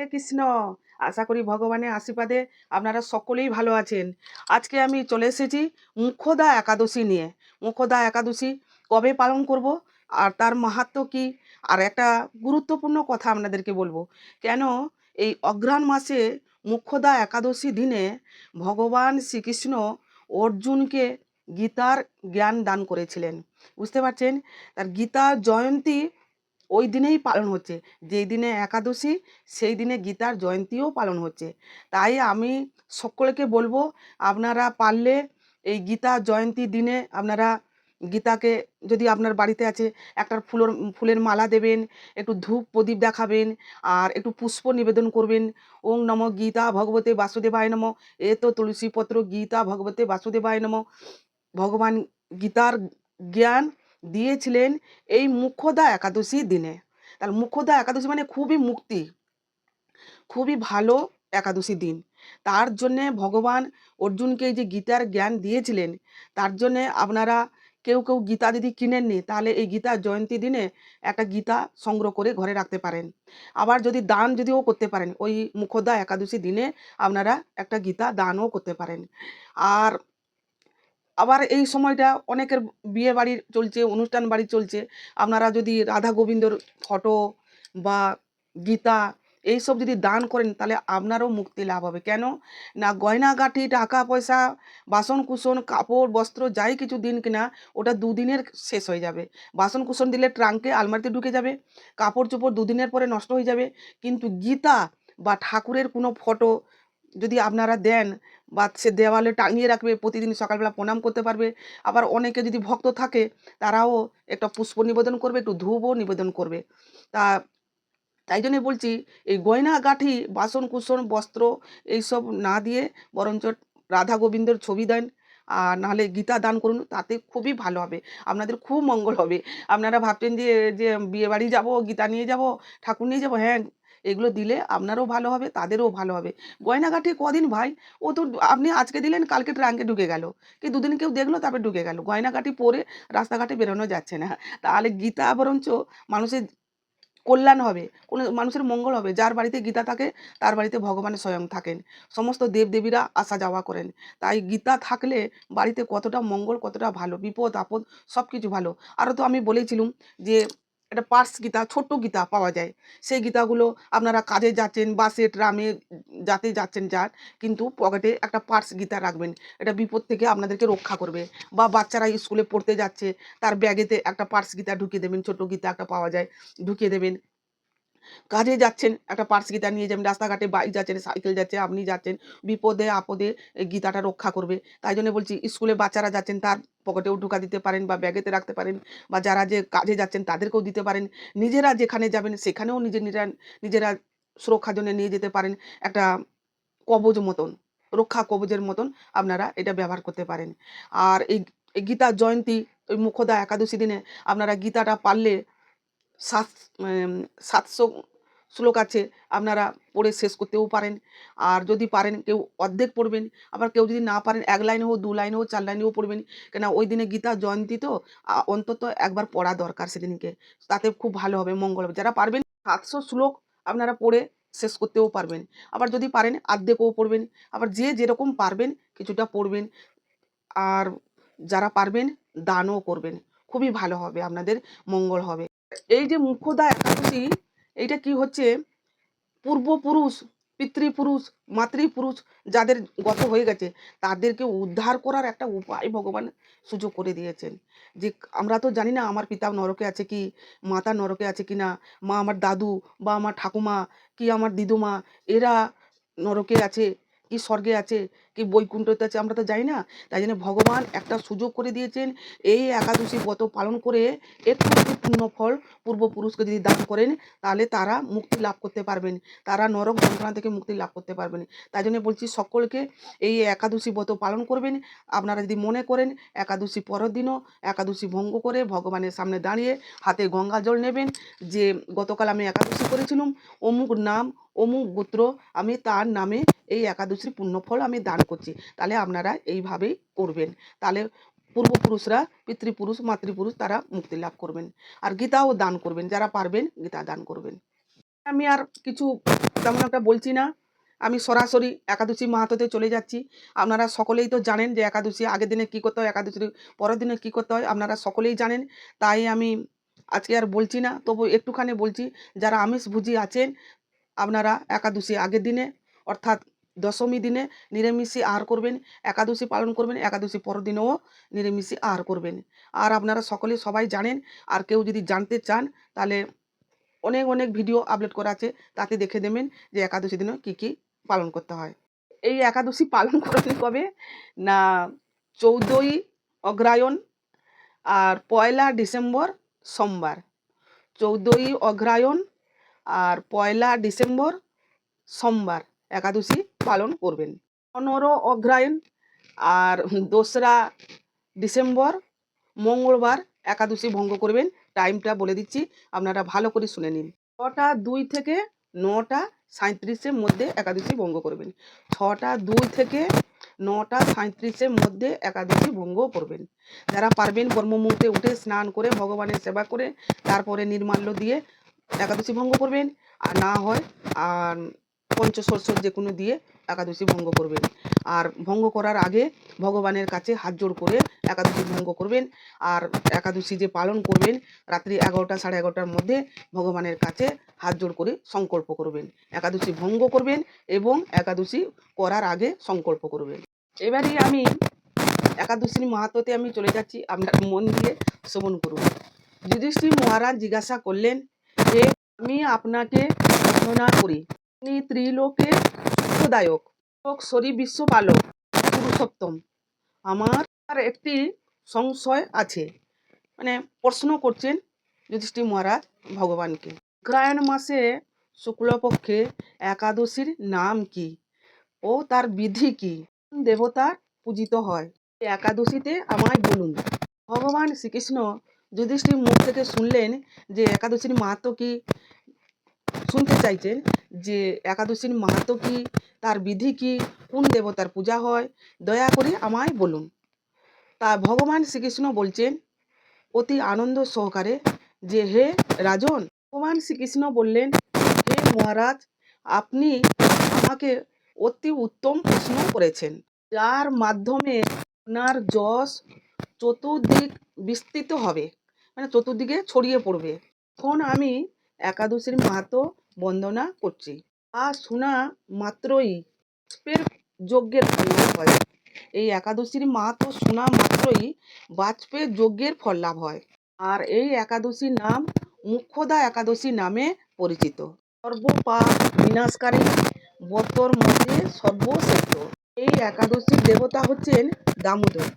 হে কৃষ্ণ। আশা করি ভগবানের আশীর্বাদে আপনারা সকলেই ভালো আছেন। আজকে আমি চলে এসেছি মুখ্যদা একাদশী নিয়ে। মুখ্যদা একাদশী কবে পালন করব আর তার মাহাত্ম্য কি, আর একটা গুরুত্বপূর্ণ কথা আপনাদেরকে বলবো। কেন এই অঘ্রাণ মাসে মুখ্যদা একাদশী দিনে ভগবান শ্রীকৃষ্ণ অর্জুনকে গীতার জ্ঞান দান করেছিলেন। বুঝতে পারছেন? তার গীতার জয়ন্তী ওই দিনেই পালন হচ্ছে। যেই দিনে একাদশী সেই দিনে গীতার জয়ন্তীও পালন হচ্ছে। তাই আমি সকলকে বলবো, আপনারা পারলে এই গীতা জয়ন্তী দিনে আপনারা গীতাকে, যদি আপনার বাড়িতে আছে, একটা ফুলের মালা দেবেন, একটু ধূপ প্রদীপ দেখাবেন, আর একটু পুষ্প নিবেদন করবেন। ওং নমঃ গীতা ভগবতে বাসুদেবায় নমঃ। এ তো তুলসী পত্র গীতা ভগবতে বাসুদেবায় নমঃ। ভগবান গীতার জ্ঞান দিয়েছিলেন এই মুখ্যদা একাদশীর দিনে। তার মুখ্যদা একাদশী মানে খুবই মুক্তি, খুবই ভালো একাদশী দিন। তার জন্যে ভগবান অর্জুনকে এই যে গীতার জ্ঞান দিয়েছিলেন, তার জন্যে আপনারা কেউ কেউ গীতা যদি কিনেননি, তাহলে এই গীতা জয়ন্তী দিনে একটা গীতা সংগ্রহ করে ঘরে রাখতে পারেন। আবার যদি দান যদিও করতে পারেন, ওই মুখ্যদা একাদশী দিনে আপনারা একটা গীতা দানও করতে পারেন। আর আবার এই সময়টা অনেকের বিয়ে বাড়ি চলছে, অনুষ্ঠান বাড়ি চলছে। আপনারা যদি রাধা গোবিন্দর ফটো বা গীতা এইসব যদি দান করেন, তাহলে আপনারও মুক্তি লাভ হবে। কেন না, গয়নাগাটি, টাকা পয়সা, বাসন কুসন, কাপড় বস্ত্র যাই কিছু দিন কিনা, ওটা দুদিনের শেষ হয়ে যাবে। বাসন কুসন দিলে ট্রাঙ্কে আলমারিতে ঢুকে যাবে, কাপড় চোপড় দুদিনের পরে নষ্ট হয়ে যাবে। কিন্তু গীতা বা ঠাকুরের কোনো ফটো যদি আপনারা দেন, বা সে দেওয়ালে টাঙিয়ে রাখবে, প্রতিদিন সকালবেলা প্রণাম করতে পারবে। আবার অনেকে যদি ভক্ত থাকে, তারাও একটা পুষ্প নিবেদন করবে, একটু ধূপও নিবেদন করবে। তা তাই জন্যে বলছি, এই গয়নাগাঁঠি, বাসন কুসন, বস্ত্র এইসব না দিয়ে বরঞ্চ রাধা গোবিন্দর ছবি দেন, আর নাহলে গীতা দান করুন, তাতে খুবই ভালো হবে, আপনাদের খুব মঙ্গল হবে। আপনারা ভাবছেন যে যে বিয়ে বাড়ি যাবো, গীতা নিয়ে যাব, ঠাকুর নিয়ে যাব, হ্যাঁ, এগুলো দিলে আপনারও ভালো হবে, তাদেরও ভালো হবে। গয়নাগাঁঠি কদিন ভাই, ও তো আপনি আজকে দিলেন, কালকে ট্রাঙ্কে ঢুকে গেল, কি দুদিন কেউ দেখলো, তারপরে ঢুকে গেল, গয়নাগাঁঠি পরে রাস্তাঘাটে বেরোনো যাচ্ছে না। তাহলে গীতা বরঞ্চ মানুষের কল্যাণ হবে, কোনো মানুষের মঙ্গল হবে। যার বাড়িতে গীতা থাকে, তার বাড়িতে ভগবান স্বয়ং থাকেন, সমস্ত দেবদেবীরা আসা যাওয়া করেন। তাই গীতা থাকলে বাড়িতে কতটা মঙ্গল, কতটা ভালো, বিপদ আপদ সব কিছু ভালো। আরও তো আমি বলেছিলাম যে একটা পার্স গীতা, ছোট্ট গীতা পাওয়া যায়। সেই গীতাগুলো আপনারা কাজে যাচ্ছেন, বাসে ট্রামে যাতে যাচ্ছেন যান, কিন্তু পকেটে একটা পার্স গীতা রাখবেন। এটা বিপদ থেকে আপনাদেরকে রক্ষা করবে। বা বাচ্চারা স্কুলে পড়তে যাচ্ছে, তার ব্যাগেতে একটা পার্স গীতা ঢুকিয়ে দেবেন, ছোট গীতা একটা পাওয়া যায়, ঢুকিয়ে দেবেন। কাজে যাচ্ছেন, একটা পার্স গীতা নিয়ে যাবেন, রাস্তাঘাটে বাইক যাচ্ছেন, সাইকেল যাচ্ছে, আপনি যাচ্ছেন, বিপদে আপদে এই গীতাটা রক্ষা করবে। তাই জন্য বলছি, স্কুলে বাচ্চারা যাচ্ছেন, তার পকেটেও ঢুকা দিতে পারেন বা ব্যাগেতে রাখতে পারেন, বা যারা যে কাজে যাচ্ছেন তাদেরকেও দিতে পারেন। নিজেরা যেখানে যাবেন সেখানেও নিজেরা সুরক্ষার জন্য নিয়ে যেতে পারেন। একটা কবজ মতন, রক্ষা কবজের মতন আপনারা এটা ব্যবহার করতে পারেন। আর এই এই গীতা জয়ন্তী, ওই মুখ্যদা একাদশী দিনে আপনারা গীতাটা পারলে সাত ৭০০ শ্লোক আছে, আপনারা পড়ে শেষ করতেও পারেন। আর যদি পারেন কেউ অর্ধেক পড়বেন, আবার কেউ যদি না পারেন ১ লাইন হোক, ২ লাইন হোক, ৪ লাইনেও পড়বেন। কেন ওই দিনে গীতা জয়ন্তী তো, অন্তত একবার পড়া দরকার সেদিনকে। তাতে খুব ভালো হবে, মঙ্গল হবে। যারা পারবেন ৭০০ শ্লোক আপনারা পড়ে শেষ করতেও পারবেন। আবার যদি পারেন আর্ধেকও পড়বেন। আবার যে যেরকম পারবেন কিছুটা পড়বেন। আর যারা পারবেন দানও করবেন। খুবই ভালো হবে, আপনাদের মঙ্গল হবে। এই যে মুখ্যদা একাদশী, এইটা কি হচ্ছে, পূর্বপুরুষ, পিতৃপুরুষ, মাতৃপুরুষ যাদের গত হয়ে গেছে, তাদেরকে উদ্ধার করার একটা উপায় ভগবান সুযোগ করে দিয়েছেন। যে আমরা তো জানি না আমার পিতা নরকে আছে কি, মাতা নরকে আছে কি না, মা আমার দাদু বা আমার ঠাকুমা কি আমার দিদুমা, এরা নরকে আছে কি স্বর্গে আছে কি বৈকুণ্ঠতে আছে, আমরা তো জানি না। তাই জন্য ভগবান একটা সুযোগ করে দিয়েছেন, এই একাদশী ব্রত পালন করে একটু একটু পুণ্য ফল পূর্বপুরুষকে যদি দান করেন, তাহলে তারা মুক্তি লাভ করতে পারবেন, তারা নরক যন্ত্রণা থেকে মুক্তি লাভ করতে পারবেন। তাই জন্য বলছি সকলকে এই একাদশী ব্রত পালন করবেন। আপনারা যদি মনে করেন একাদশী পরের দিনও একাদশী ভঙ্গ করে ভগবানের সামনে দাঁড়িয়ে হাতে গঙ্গা জল নেবেন, যে গতকাল আমি একাদশী করেছিলাম, অমুক নাম অমুক গোত্র, আমি তার নামে এই একাদশীর পুণ্যফল আমি দান করছি। তাহলে আপনারা এইভাবেই করবেন। তাহলে পূর্বপুরুষরা, পিতৃপুরুষ, মাতৃপুরুষ তারা মুক্তি লাভ করবেন। আর গীতাও দান করবেন, যারা পারবেন গীতা দান করবেন। আমি আর কিছু তেমন একটা বলছি না, আমি সরাসরি একাদশী মাহাত্ম্যতে চলে যাচ্ছি। আপনারা সকলেই তো জানেন যে একাদশী আগের দিনে কী করতে হয়, একাদশীর পরের দিনে কী করতে হয়, আপনারা সকলেই জানেন। তাই আমি আজকে আর বলছি না, তবু একটুখানি বলছি। যারা আমিষভোজী আছেন, আপনারা একাদশী আগের দিনে অর্থাৎ দশমী দিনে নিরামিষি আহার করবেন, একাদশী পালন করবেন, একাদশী পরের দিনেও নিরামিষি আহার করবেন। আর আপনারা সকলে সবাই জানেন, আর কেউ যদি জানতে চান তাহলে অনেক অনেক ভিডিও আপলোড করা আছে, তাতে দেখে দেবেন যে একাদশী দিনে কী কী পালন করতে হয়। এই একাদশী পালন করবেন কবে না, 14ই অগ্রহায়ণ আর 1লা ডিসেম্বর সোমবার। 14ই অগ্রহায়ণ আর 1লা ডিসেম্বর সোমবার একাদশী পালন করবেন। 15 অগ্রহায়ণ আর 2রা ডিসেম্বর মঙ্গলবার একাদশী ভঙ্গ করবেন। টাইমটা বলে দিচ্ছি, আপনারা ভালো করে শুনে নিন। 6টা 2 থেকে 9টা 37-এর মধ্যে একাদশী ভঙ্গ করবেন। 6টা 2 থেকে 9টা 37-এর মধ্যে একাদশী ভঙ্গ করবেন। যারা পারবেন ব্রহ্ম মুহূর্তে উঠে স্নান করে ভগবানের সেবা করে তারপরে নির্মাল্য দিয়ে একাদশী ভঙ্গ করবেন। আর না হয় আর পঞ্চশস্য যে কোনো দিয়ে একাদশী ভঙ্গ করবেন। আর ভঙ্গ করার আগে ভগবানের কাছে হাত জোড় করে একাদশী ভঙ্গ করবেন। আর একাদশী যে পালন করবেন রাত্রি 11টা 11:30টার মধ্যে ভগবানের কাছে হাত জোড় করে সংকল্প করবেন, একাদশী ভঙ্গ করবেন এবং একাদশী করার আগে সংকল্প করবেন। এবারে আমি একাদশীর মাহাত্ম্যতে আমি চলে যাচ্ছি, আপনার মন দিয়ে শ্রবণ করুন। যুধিষ্ঠির মহারাজ জিজ্ঞাসা করলেন, হে আমি আপনাকে বন্দনা করি, তিনি ত্রিলোকের সুখদায়ক, শরী বিশ্বপালক, পুরুষোত্তম। আমার একটি সংশয় আছে, মানে প্রশ্ন করছেন যুধিষ্ঠির মহারাজ ভগবানকে। অগ্রহায়ণ মাসে শুক্লপক্ষে একাদশীর নাম কি ও তার বিধি কি? কোন দেবতার পূজিত হয়? একাদশীতে আমায় বলুন। ভগবান শ্রীকৃষ্ণ যুধিষ্ঠির মুখ থেকে শুনলেন যে একাদশীর মাহাত্ম্য কি, শুনতে চাইছেন যে একাদশীর মাহাত্ম্য কি, তার বিধি কি, কোন দেবতার পূজা হয়, দয়া করে আমায় বলুন। তা ভগবান শ্রীকৃষ্ণ বলছেন অতি আনন্দ সহকারে যে, হে রাজন। ভগবান শ্রীকৃষ্ণ বললেন, হে মহারাজ, আপনি আমাকে অতি উত্তম প্রশ্ন করেছেন, যার মাধ্যমে আপনার যশ চতুর্দিক বিস্তৃত হবে, মানে চতুর্দিকে ছড়িয়ে পড়বে। এখন আমি একাদশীর মাহাত্ম্য বন্দনা করছি। আর শোনা মাত্রই বাজপেয়ীর যজ্ঞের ফল লাভ হয়। এই একাদশীর মাহাত্ম্য শোনা মাত্রই বাজপেয়ীর যজ্ঞের ফল লাভ হয়। আর এই একাদশীর নাম মুখ্যদা একাদশী নামে পরিচিত। সর্বপাপ বিনাশকারী, ব্রতর মধ্যে সর্বশ্রেষ্ঠ। এই একাদশীর দেবতা হচ্ছেন দামোদর।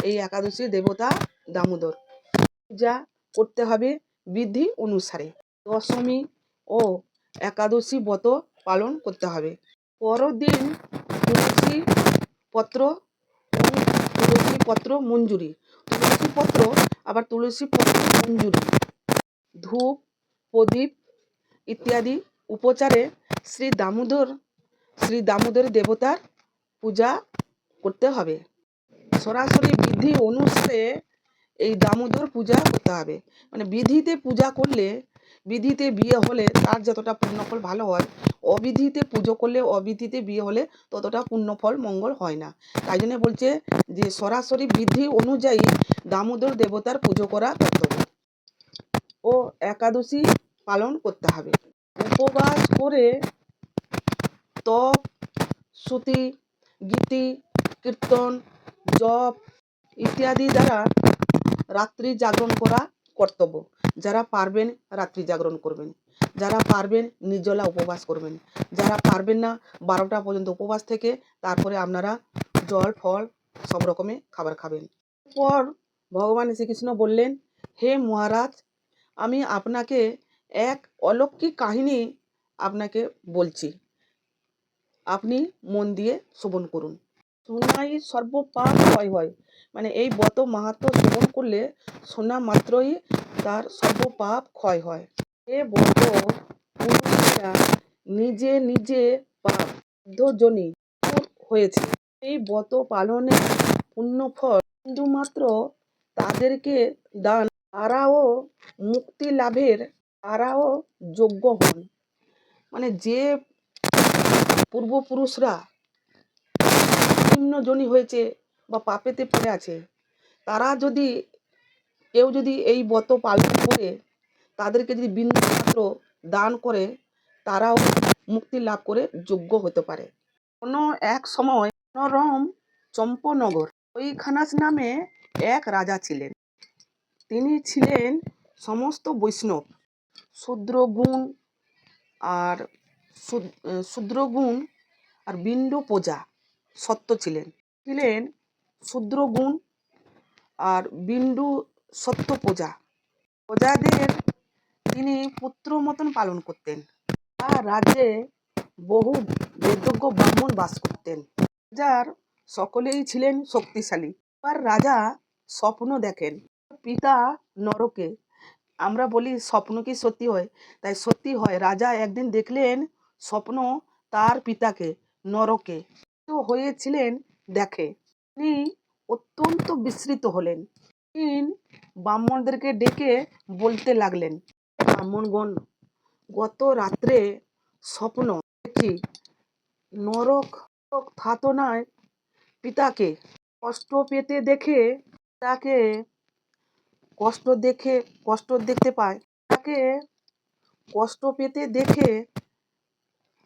এই একাদশীর দেবতা দামোদর। পূজা করতে হবে বিধি অনুসারে। দশমী ও একাদশী ব্রত পালন করতে হবে। পরদিন তুলসী পত্র ও তুলসী পত্র মঞ্জুরি, তুলসী পত্র আবার তুলসী পত্র মঞ্জুরি, ধূপ প্রদীপ ইত্যাদি উপচারে শ্রী দামোদর দেবতার পূজা করতে হবে। সরাসরি বিধি অনুসারে এই দামোদর পূজা করতে হবে। মানে বিধিতে পূজা করলে, বিধিতে বিয়ে হলে তার যতটা পুণ্যফল ভালো হয়, অবিধিতে পুজো করলে, অবিধিতে বিয়ে হলে ততটা পুণ্যফল মঙ্গল হয় না। তাই জন্য বলছে যে সরাসরি বিধি অনুযায়ী দামোদর দেবতার পুজো করা কর্তব্য ও একাদশী পালন করতে হবে। উপবাস করে তপ শ্রুতি গীতি কীর্তন জপ ইত্যাদি দ্বারা রাত্রি জাগরণ করা কর্তব্য। যারা পারবেন রাত্রি জাগরণ করবেন, যারা পারবেন নির্জলা উপবাস করবেন, যারা পারবেন না 12টা পর্যন্ত উপবাস থেকে তারপরে আপনারা জল ফল সব রকমের খাবার খাবেন। পর ভগবান শ্রীকৃষ্ণ বললেন, হে মহারাজ, আমি আপনাকে এক অলৌকিক কাহিনী আপনাকে বলছি, আপনি মন দিয়ে শ্রবণ করুন। শোনাই সর্বপাপ ক্ষয় হয়, মানে এই ব্রত মাহাত্ম্য শ্রবণ করলে শোনা মাত্রই তার সর্বপাপ ক্ষয় হয়। এ ব্রত পুরুষেরা নিজে নিজে পাপ জনি হয়েছে। এই ব্রত পালনের পুণ্যফল বিন্দুমাত্র তাদেরকে দান, তারাও মুক্তি লাভের, তারাও যোগ্য হন। মানে যে পূর্বপুরুষরা নিম্নজনী হয়েছে বা পাপেতে পড়ে আছে, তারা যদি কেউ যদি এই ব্রত পালন করে তাদেরকে যদি বিন্দুমাত্র দান করে, তারাও মুক্তি লাভ করে যোগ্য হতে পারে। কোনো এক সময় মনোরম চম্পনগর ওইখানাস নামে এক রাজা ছিলেন। তিনি ছিলেন সমস্ত বৈষ্ণব, শূদ্রগুণ আর শূদ্রগুণ আর বিন্দ প্রজা সত্য ছিলেন। ছিলেন শূদ্রগুণ আর বিন্দু সত্য প্রজাদের তিনি পুত্র মতন পালন করতেন। আর রাজ্যে বহু বেদজ্ঞ ব্রাহ্মণ বাস করতেন। রাজার সকলেই ছিলেন শক্তিশালী। এবার রাজা স্বপ্ন দেখেন, পিতা নরকে। আমরা বলি স্বপ্ন কি সত্যি হয়, তাই সত্যি হয়। রাজা একদিন দেখলেন স্বপ্ন তার পিতাকে নরকে তো হয়েছিলেন দেখে। তিনি অত্যন্ত বিস্মিত হলেন। তিনি ব্রাহ্মণদেরকে ডেকে বলতে লাগলেন, ব্রাহ্মণগণ, গত রাত্রে স্বপ্ন দেখি নরক থাতনায় পিতাকে কষ্ট পেতে দেখে, তাকে কষ্ট দেখতে পায়, তাকে কষ্ট পেতে দেখে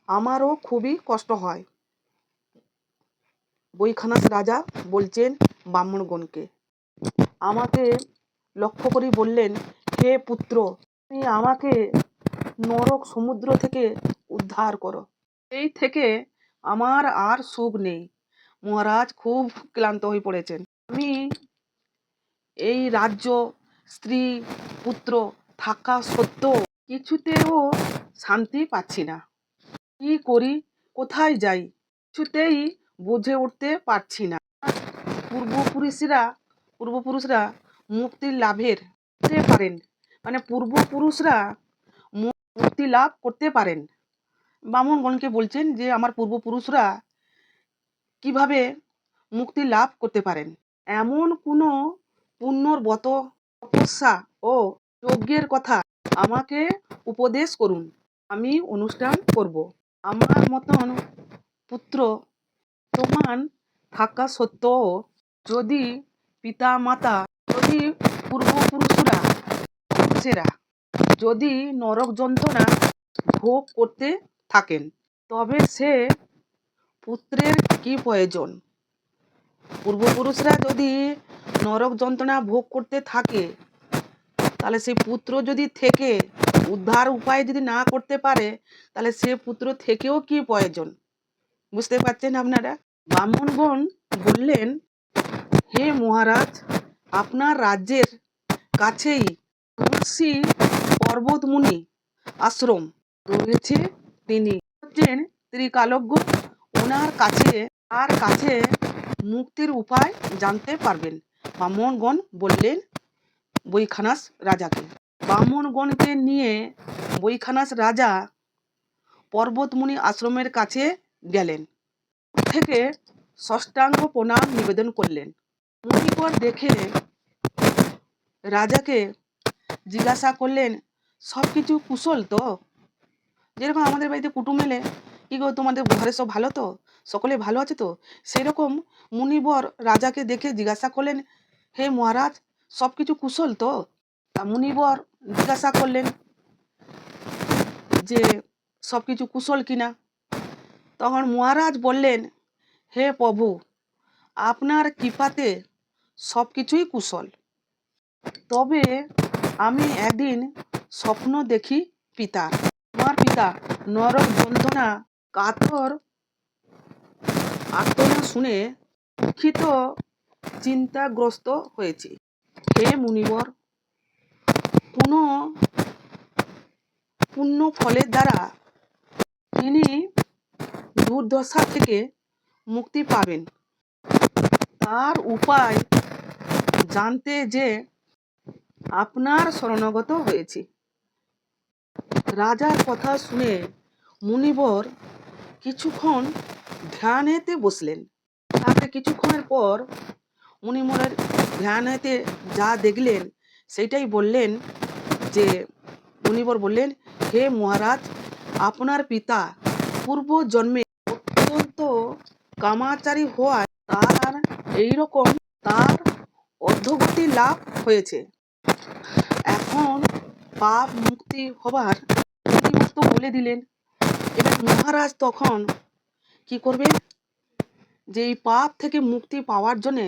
আমারও খুবই কষ্ট হয়। বৈখানাস রাজা বলছেন ব্রাহ্মণগণকে, আমাকে লক্ষ্য করে বললেন, হে পুত্র, তুমি আমাকে নরক সমুদ্র থেকে উদ্ধার করো। এই থেকে আমার আর সুখ নেই। মহারাজ খুব ক্লান্ত হয়ে পড়েছেন। আমি এই রাজ্য, স্ত্রী, পুত্র থাকা সত্ত্বেও কিছুতেও শান্তি পাচ্ছি না। কি করি, কোথায় যাই, কিছুতেই বুঝে উঠতে পারছি না। পূর্বপুরুষরা মুক্তি লাভের করতে পারেন, মানে পূর্বপুরুষরা মুক্তি লাভ করতে পারেন। ব্রাহ্মণগণকে বলছেন যে আমার পূর্বপুরুষরা কিভাবে মুক্তি লাভ করতে পারেন, এমন কোনো পুণ্যর ব্রত, তপস্যা ও যজ্ঞের কথা আমাকে উপদেশ করুন, আমি অনুষ্ঠান করব। আমার মতন পুত্র সমান থাকা সত্ত্বেও যদি পিতা মাতা, যদি পূর্বপুরুষরা যদি নরক যন্ত্রণা ভোগ করতে থাকেন, তবে সে পুত্রের কি প্রয়োজন? পূর্বপুরুষরা যদি নরক যন্ত্রণা ভোগ করতে থাকে, তাহলে সেই পুত্র যদি থেকে উদ্ধার উপায় যদি না করতে পারে, তাহলে সে পুত্র থেকেও কি প্রয়োজন? বুঝতে পারছেন আপনারা? ব্রাহ্মণগণ বললেন, হে মহারাজ, আপনার রাজ্যের কাছেই তুলসী পর্বতমুনি আশ্রম রয়েছে। তিনি হচ্ছেন ত্রিকালজ্ঞ। ওনার কাছে মুক্তির উপায় জানতে পারবেন। ব্রাহ্মণগণ বললেন বৈখানাস রাজাকে। ব্রাহ্মণগণকে নিয়ে বৈখানাস রাজা পর্বতমুনি আশ্রমের কাছে গেলেন। থেকে ষষ্ঠাঙ্গ প্রণাম নিবেদন করলেন। মুনিবর দেখে রাজাকে জিজ্ঞাসা করলেন, সব কিছু কুশল তো? যেরকম আমাদের বাড়িতে কুটুম এলে, কি গো তোমাদের ঘরে সব ভালো তো, সকলে ভালো আছে তো, সেরকম মুনিবর রাজাকে দেখে জিজ্ঞাসা করলেন, হে মহারাজ, সব কিছু কুশল তো? মুনিবর জিজ্ঞাসা করলেন যে সব কিছু কুশল কিনা। তখন মহারাজ বললেন, হে প্রভু, আপনার কৃপাতে সব কিছুই কুশল। তবে আমি একদিন স্বপ্ন দেখি আমার পিতা নরক যন্ত্রণা কাতর আর্তনা শুনে দুঃখিত চিন্তাগ্রস্ত হয়েছি। হে মুনিবর, কোনো পুণ্য ফলের দ্বারা তিনি দুর্দশা থেকে মুক্তি পাবেন, তার উপায় জানতে যে আপনার শরণাগত হয়েছি। রাজার কথা শুনে মুনিবর কিছুক্ষণ ধ্যানেতে বসলেন। তারপরে কিছুক্ষণের পর মুনিবরের ধ্যানেতে যা দেখলেন সেটাই বললেন। যে মুনিবর বললেন, হে মহারাজ, আপনার পিতা পূর্ব জন্মে অত্যন্ত কামাচারী হওয়ায় তার এইরকম তার অধোগতি লাভ হয়েছে। এখন পাপ মুক্তি হবার মতো বলে দিলেন। এবার মহারাজ তখন কি করবেন, যে এই পাপ থেকে মুক্তি পাওয়ার জন্যে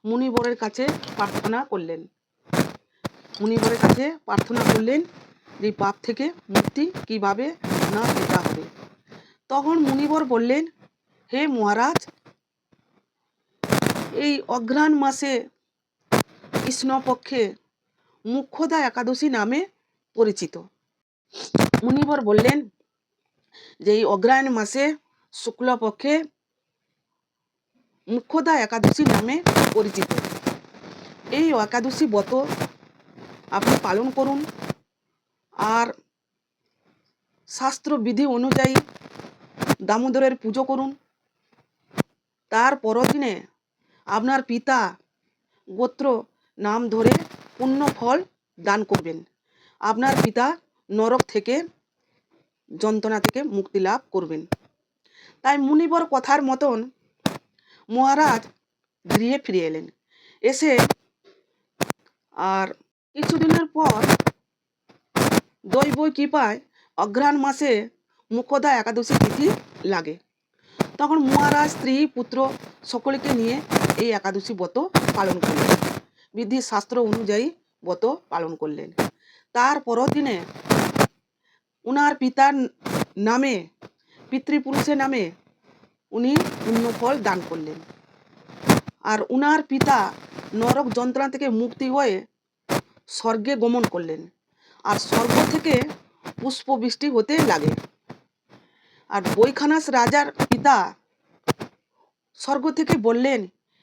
মুনিবরের কাছে প্রার্থনা করলেন। মুনিবরের কাছে প্রার্থনা করলেন যে পাপ থেকে মুক্তি কিভাবে না পেতে হবে। তখন মুনিবর বললেন, হে মহারাজ, এই অঘ্রাণ মাসে কৃষ্ণপক্ষে মুখ্যদা একাদশী নামে পরিচিত। মুনিবর বললেন যে এই অঘ্রাণ মাসে শুক্লপক্ষে মুখ্যদা একাদশী নামে পরিচিত। এই একাদশী ব্রত আপনি পালন করুন, আর শাস্ত্র বিধি অনুযায়ী দামোদরের পুজো করুন। তার পরদিনে আপনার পিতা গোত্র নাম ধরে পুণ্য ফল দান করবেন। আপনার পিতা নরক থেকে যন্ত্রণা থেকে মুক্তি লাভ করবেন। তাই মুনিবর কথার মতন মহারাজ গৃহে ফিরে এলেন। এসে আর কিছুদিনের পর দৈব কৃপায় অঘ্রাণ মাসে মুখ্যদা একাদশী তিথি লাগে। তখন মহারাজ স্ত্রী পুত্র সকলকে নিয়ে এই একাদশী ব্রত পালন করলেন। বিধি শাস্ত্র অনুযায়ী ব্রত পালন করলেন। তার পরের দিনে উনার পিতার নামে, পিতৃপুরুষের নামে উনি পুণ্যফল দান করলেন। আর উনার পিতা নরক যন্ত্রণা থেকে মুক্তি হয়ে স্বর্গে গমন করলেন। আর স্বর্গ থেকে পুষ্পবৃষ্টি হতে লাগে। আর বৈখানস রাজার পিতা স্বর্গ থেকে বললেন,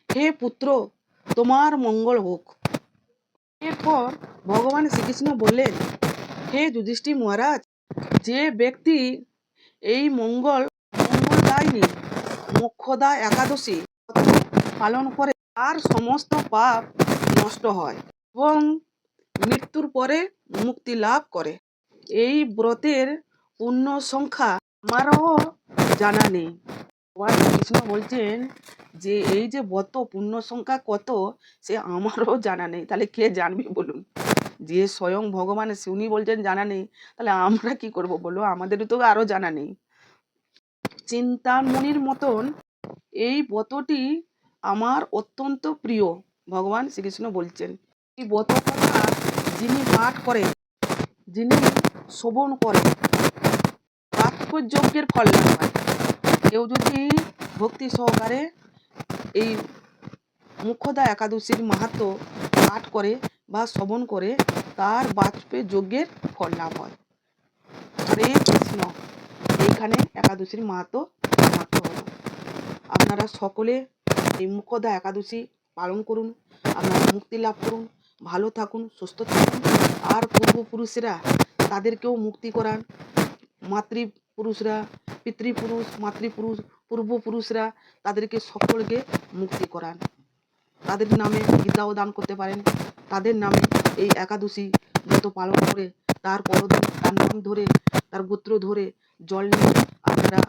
হে পুত্র, তোমার মঙ্গল হোক। এরপর ভগবান শ্রীকৃষ্ণ বললেন, হে যুধিষ্ঠির মহারাজ, যে ব্যক্তি এই মঙ্গলদায়িনী মোক্ষদা একাদশী পালন করে তার সমস্ত পাপ নষ্ট হয় এবং মৃত্যুর পরে মুক্তি লাভ করে। এই ব্রতের পূর্ণ সংখ্যা আমারও জানা নেই। ভগবান কৃষ্ণ বলছেন যে এই যে ব্রত পূর্ণ সংখ্যা কত সে আমারও জানা নেই। তাহলে কে জানবে বলুন? যে স্বয়ং ভগবান উনি বলছেন জানা নেই, তাহলে আমরা কি করব বলো? আমাদেরও তো আরো জানা নেই। চিন্তামণির মতন এই ব্রতটি আমার অত্যন্ত প্রিয়। ভগবান শ্রীকৃষ্ণ বলছেন এই ব্রত কথা যিনি পাঠ করে, যিনি শ্রবণ করে, তাৎপর্যজ্ঞের ফল লাভ হয়। কেউ যদি ভক্তি সহকারে এই মুখ্যদা একাদশীর মাহাত্ম্য পাঠ করে বা শ্রবণ করে, তার বাজপেয়ী যজ্ঞের ফল লাভ হয়। হরে কৃষ্ণ। এইখানে একাদশীর মাহাত্ম্য হলো। আপনারা সকলে এই মুখ্যদা একাদশী পালন করুন, আপনারা মুক্তি লাভ করুন, ভালো থাকুন, সুস্থ থাকুন। আর পূর্বপুরুষেরা তাদেরকেও মুক্তি করান। মাতৃপুরুষরা, পিতৃপুরুষ, মাতৃপুরুষ, পূর্বপুরুষরা তাদেরকে সকলকে মুক্তি করান। তাদের নামে গীতাও দান করতে পারেন। তাদের নামে এই একাদশী ব্রত পালন করে তার পরদিন তার নাম ধরে, তার গোত্র ধরে জল নিয়ে আপনারা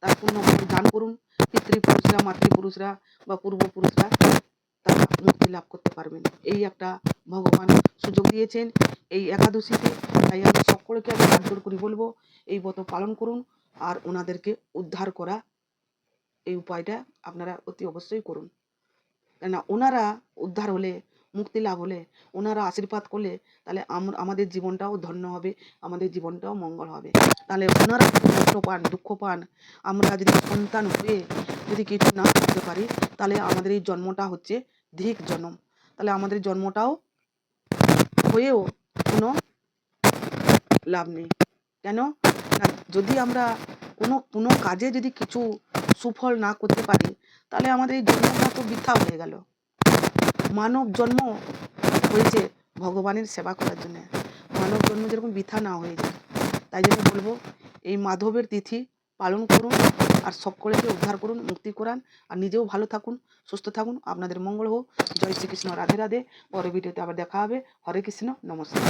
তার পুণ্য দান করুন। পিতৃপুরুষরা, মাতৃপুরুষরা বা পূর্বপুরুষরা তারা মুক্তি লাভ করতে পারবেন। এই একটা ভগবান সুযোগ দিয়েছেন এই একাদশীতে। তাই আমি সকলকে আমি আদর করে বলবো এই ব্রত পালন করুন, আর ওনাদেরকে উদ্ধার করা এই উপায়টা আপনারা অতি অবশ্যই করুন। কেননা ওনারা উদ্ধার হলে, মুক্তি লাভ হলে, ওনারা আশীর্বাদ করলে, তাহলে আমাদের জীবনটাও ধন্য হবে, আমাদের জীবনটাও মঙ্গল হবে। তাহলে ওনারা কষ্ট পান, দুঃখ পান, আমরা যদি সন্তান হয়ে যদি কিছু না করতে পারি, তাহলে আমাদের এই জন্মটা হচ্ছে ধিক জন্ম। তাহলে আমাদের জন্মটাও হয়েও কোনো লাভ নেই। কেন না, যদি আমরা কোনো কাজে যদি কিছু সুফল না করতে পারি, তাহলে আমাদের এই জন্মটা তো বৃথা হয়ে গেল। মানব জন্ম হয়েছে ভগবানের সেবা করার জন্য, মানব জন্ম যেরকম বৃথা না হয়ে যায়। তাই জন্য বলবো এই মাধবের তিথি পালন করুন, আর সকলকে উদ্ধার করুন, মুক্তি করান, আর নিজেও ভালো থাকুন, সুস্থ থাকুন। আপনাদের মঙ্গল হোক। জয় শ্রীকৃষ্ণ। রাধে রাধে। পরের ভিডিওতে আবার দেখা হবে। হরে কৃষ্ণ। নমস্কার।